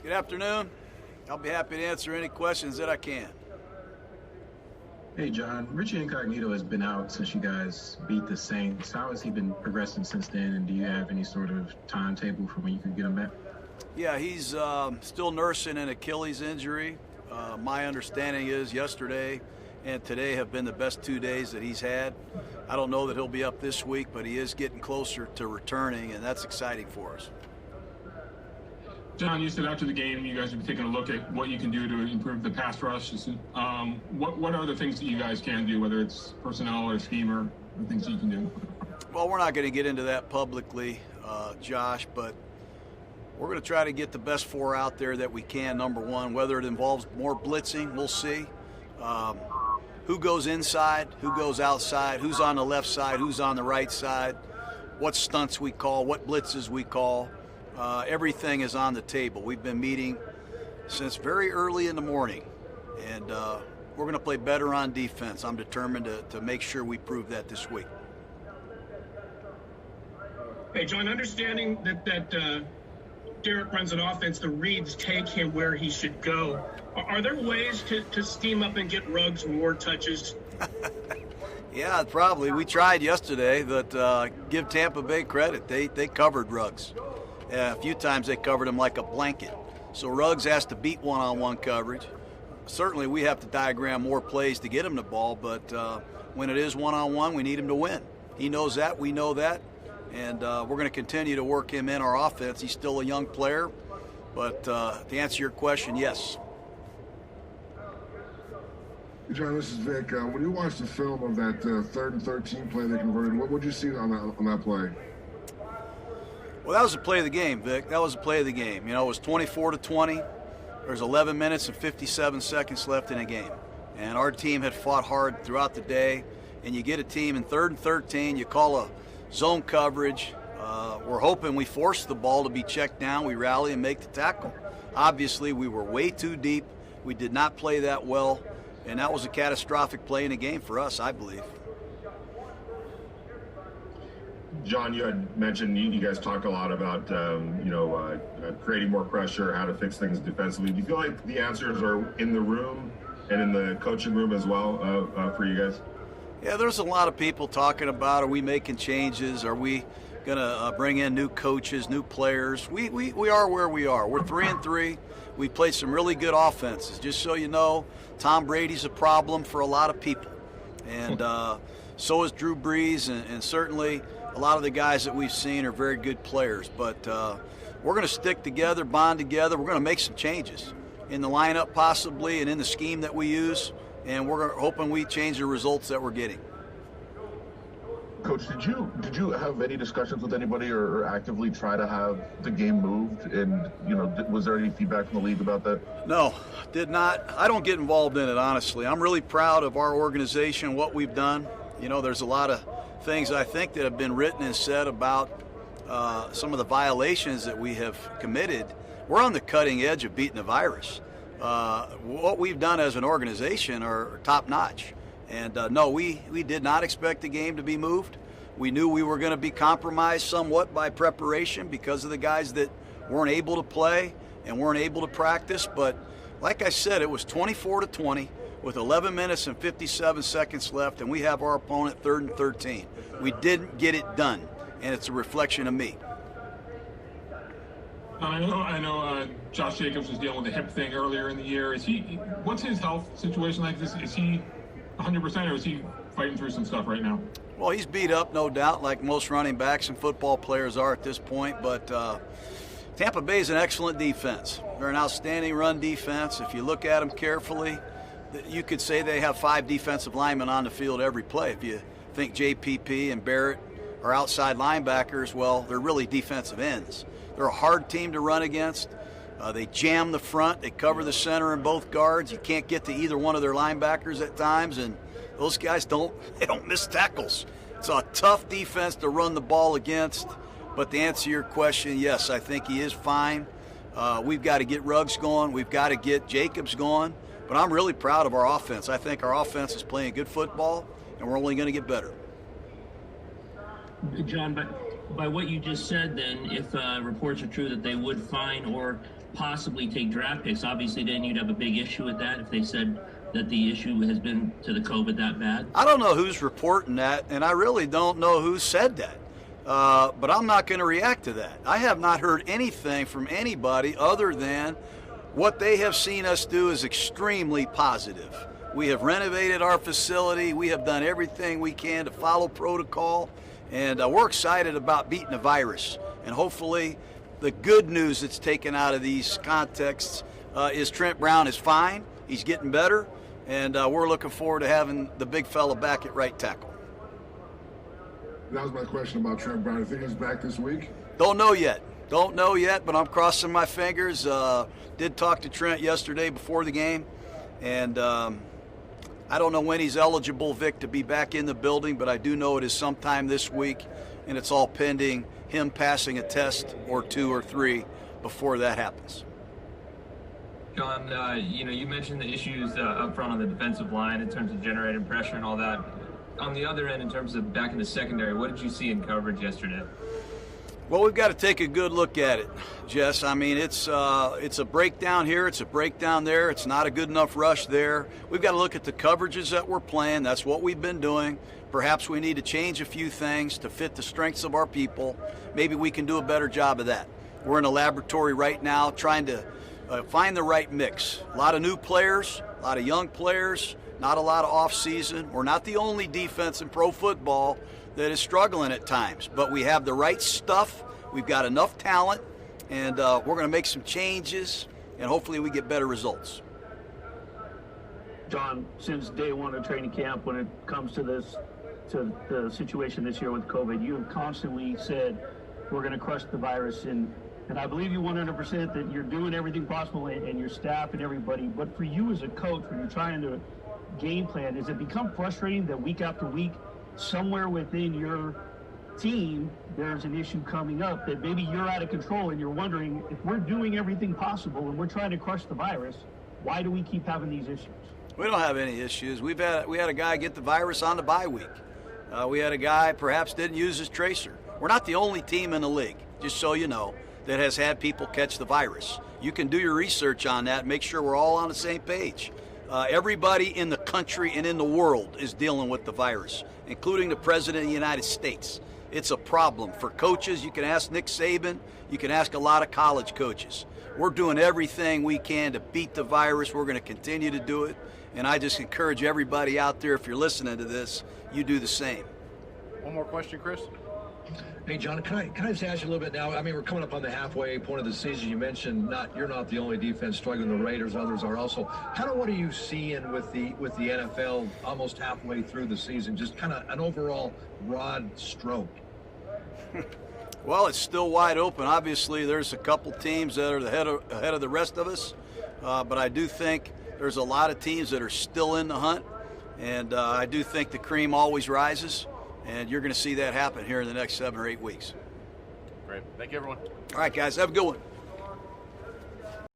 Good afternoon. I'll be happy to answer any questions that I can. Hey, Jon. Richie Incognito has been out since you guys beat the Saints. How has he been progressing since then, and do you have any sort of timetable for when you can get him back? Yeah, he's still nursing an Achilles injury. My understanding is yesterday and today have been the best 2 days that he's had. I don't know that he'll be up this week, but he is getting closer to returning, and that's exciting for us. Jon, you said after the game you guys would be taking a look at what you can do to improve the pass rush. What are the things that you guys can do, whether it's personnel or scheme or the things that you can do? Well, we're not going to get into that publicly, Josh, but we're going to try to get the best four out there that we can, number one. Whether it involves more blitzing, we'll see. Who goes inside, who goes outside, who's on the left side, who's on the right side, what stunts we call, what blitzes we call. Everything is on the table. We've been meeting since very early in the morning, and we're going to play better on defense. I'm determined to make sure we prove that this week. Hey, Jon, understanding that Derek runs an offense, the reads take him where he should go. Are there ways to scheme up and get Ruggs more touches? Yeah, probably. We tried yesterday, but give Tampa Bay credit. They covered Ruggs. A few times they covered him like a blanket. So Ruggs has to beat one-on-one coverage. Certainly we have to diagram more plays to get him the ball, but when it is one-on-one, we need him to win. He knows that. We know that. And we're going to continue to work him in our offense. He's still a young player. But to answer your question, yes. Jon, this is Vic. When you watched the film of that 3rd and 13 play they converted, what did you see on that play? Well, that was the play of the game, Vic. That was the play of the game. You know, it was 24-20. There's 11 minutes and 57 seconds left in a game. And our team had fought hard throughout the day. And you get a team in 3rd and 13, you call a zone coverage. We're hoping we force the ball to be checked down. We rally and make the tackle. Obviously, we were way too deep. We did not play that well. And that was a catastrophic play in the game for us, I believe. Jon, you had mentioned you guys talk a lot about creating more pressure, how to fix things defensively. Do you feel like the answers are in the room and in the coaching room as well for you guys? Yeah, there's a lot of people talking about, are we making changes? Are we going to bring in new coaches, new players? We are where we are. We're 3-3. We played some really good offenses. Just so you know, Tom Brady's a problem for a lot of people. And so is Drew Brees, and certainly a lot of the guys that we've seen are very good players. But we're going to stick together, bond together. We're going to make some changes in the lineup possibly and in the scheme that we use. And we're hoping we change the results that we're getting. Coach, did you have any discussions with anybody or actively try to have the game moved? And, was there any feedback from the league about that? No, did not. I don't get involved in it, honestly. I'm really proud of our organization, what we've done. There's a lot of things I think that have been written and said about some of the violations that we have committed. We're on the cutting edge of beating the virus. What we've done as an organization are top-notch. And no, we did not expect the game to be moved. We knew we were going to be compromised somewhat by preparation because of the guys that weren't able to play and weren't able to practice. But like I said, it was 24-20 with 11 minutes and 57 seconds left, and we have our opponent 3rd and 13. We didn't get it done, and it's a reflection of me. I know Josh Jacobs was dealing with a hip thing earlier in the year. What's his health situation like this? Is he 100% or is he fighting through some stuff right now? Well, he's beat up, no doubt, like most running backs and football players are at this point. But Tampa Bay is an excellent defense. They're an outstanding run defense. If you look at them carefully, you could say they have 5 defensive linemen on the field every play. If you think JPP and Barrett are outside linebackers, well, they're really defensive ends. They're a hard team to run against. They jam the front. They cover the center and both guards. You can't get to either one of their linebackers at times, and those guys don't miss tackles. It's a tough defense to run the ball against. But to answer your question, yes, I think he is fine. We've got to get Ruggs going. We've got to get Jacobs going. But I'm really proud of our offense. I think our offense is playing good football, and we're only going to get better. Jon, by what you just said, then, if reports are true that they would fine or possibly take draft picks. Obviously, then you'd have a big issue with that if they said that the issue has been to the COVID that bad. I don't know who's reporting that, and I really don't know who said that. But I'm not going to react to that. I have not heard anything from anybody other than what they have seen us do is extremely positive. We have renovated our facility. We have done everything we can to follow protocol, and we're excited about beating the virus. And hopefully the good news that's taken out of these contexts is Trent Brown is fine. He's getting better, and we're looking forward to having the big fella back at right tackle. That was my question about Trent Brown. I think he's back this week. Don't know yet, but I'm crossing my fingers. Did talk to Trent yesterday before the game, and I don't know when he's eligible, Vic, to be back in the building, but I do know it is sometime this week, and it's all pending him passing a test or 2 or 3 before that happens. Jon, you mentioned the issues up front on the defensive line in terms of generating pressure and all that. On the other end, in terms of back in the secondary, what did you see in coverage yesterday? Well, we've got to take a good look at it, Jess. I mean, it's a breakdown here, it's a breakdown there. It's not a good enough rush there. We've got to look at the coverages that we're playing. That's what we've been doing. Perhaps we need to change a few things to fit the strengths of our people. Maybe we can do a better job of that. We're in a laboratory right now trying to find the right mix. A lot of new players, a lot of young players, not a lot of off-season. We're not the only defense in pro football that is struggling at times, but we have the right stuff. We've got enough talent, and we're going to make some changes, and hopefully we get better results. Jon, since day one of training camp, when it comes to the situation this year with COVID, you have constantly said we're going to crush the virus, and I believe you 100% that you're doing everything possible, and your staff and everybody. But for you as a coach, when you're trying to game plan, does it become frustrating that week after week, somewhere within your team, there's an issue coming up that maybe you're out of control, and you're wondering, if we're doing everything possible and we're trying to crush the virus, why do we keep having these issues? We don't have any issues. We had a guy get the virus on the bye week. We had a guy perhaps didn't use his tracer. We're not the only team in the league, just so you know, that has had people catch the virus. You can do your research on that, make sure we're all on the same page. Everybody in the country and in the world is dealing with the virus, including the President of the United States. It's a problem. For coaches, you can ask Nick Saban, you can ask a lot of college coaches. We're doing everything we can to beat the virus. We're going to continue to do it. And I just encourage everybody out there, if you're listening to this, you do the same. One more question, Chris. Hey, Jon, can I just ask you a little bit now? I mean, we're coming up on the halfway point of the season. You mentioned you're not the only defense struggling. The Raiders, others are also. Kind of what are you seeing with the NFL almost halfway through the season? Just kind of an overall broad stroke. Well, it's still wide open. Obviously, there's a couple teams that are ahead of the rest of us, but I do think there's a lot of teams that are still in the hunt, and I do think the cream always rises. And you're going to see that happen here in the next 7 or 8 weeks. Great. Thank you, everyone. All right, guys. Have a good one.